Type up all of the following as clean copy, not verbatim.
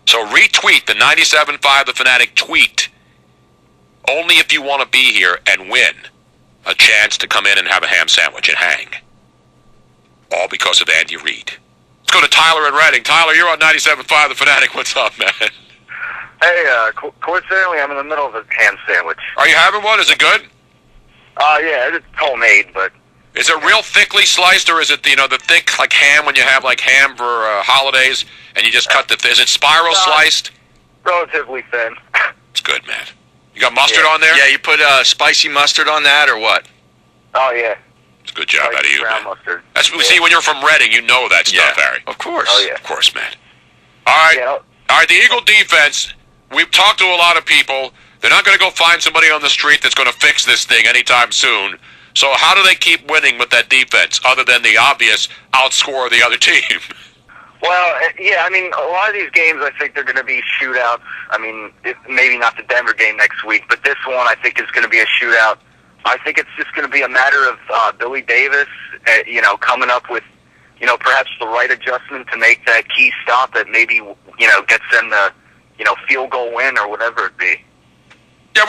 So retweet the 97.5 The Fanatic tweet. Only if you want to be here and win a chance to come in and have a ham sandwich and hang. All because of Andy Reid. Let's go to Tyler in Reading. Tyler, you're on 97.5 The Fanatic. What's up, man? Hey, coincidentally, I'm in the middle of a ham sandwich. Are you having one? Is it good? Yeah, it's homemade, but... Is it real thickly sliced, or is it, the thick, like ham when you have, like, ham for holidays, and you just cut is it spiral sliced? Relatively thin. It's good, man. You got mustard on there? Yeah, you put spicy mustard on that, or what? Oh, yeah. It's a good job out of you, brown man. Mustard. That's what we see when you're from Reading. You know that stuff, Harry. Of course. Oh, yeah. Of course, man. All right. Yeah. All right, the Eagle defense, we've talked to a lot of people. They're not going to go find somebody on the street that's going to fix this thing anytime soon. So how do they keep winning with that defense, other than the obvious outscore the other team? Well, yeah, I mean, a lot of these games, I think they're going to be shootouts. I mean, maybe not the Denver game next week, but this one I think is going to be a shootout. I think it's just going to be a matter of Billy Davis, coming up with, perhaps the right adjustment to make that key stop that maybe, gets them the, field goal win or whatever it be. Yeah,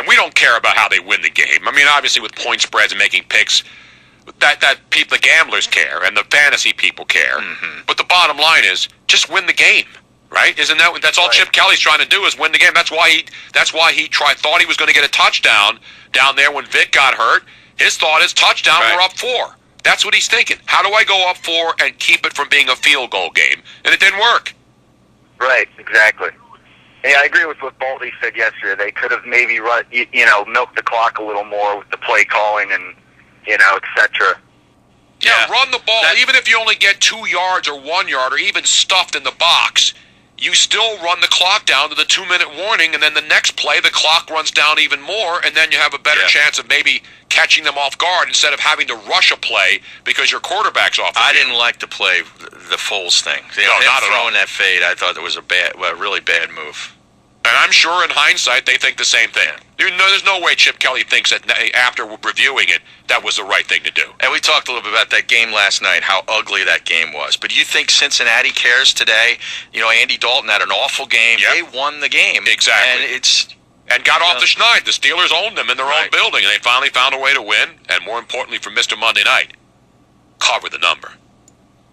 we don't care about how they win the game. I mean, obviously with point spreads and making picks, the gamblers care and the fantasy people care. Mm-hmm. But the bottom line is just win the game, right? That's all Chip Kelly's trying to do is win the game. That's why he thought he was going to get a touchdown down there when Vic got hurt. His thought is touchdown, we're up 4. That's what he's thinking. How do I go up 4 and keep it from being a field goal game? And it didn't work. Right, exactly. Yeah, I agree with what Baldy said yesterday. They could have maybe milked the clock a little more with the play calling and, etc. Yeah, run the ball. Even if you only get 2 yards or 1 yard or even stuffed in the box, you still run the clock down to the 2-minute warning, and then the next play the clock runs down even more, and then you have a better chance of maybe catching them off guard instead of having to rush a play because your quarterback's off the field. I didn't like to play the Foles thing. No, not at all. Throwing that fade, I thought it was a really bad move. And I'm sure in hindsight they think the same thing. There's no way Chip Kelly thinks that after reviewing it, that was the right thing to do. And we talked a little bit about that game last night, how ugly that game was. But you think Cincinnati cares today? Andy Dalton had an awful game. Yep. They won the game. Exactly. And got off the schneid. The Steelers owned them in their own building, and they finally found a way to win. And more importantly for Mr. Monday Night, cover the number.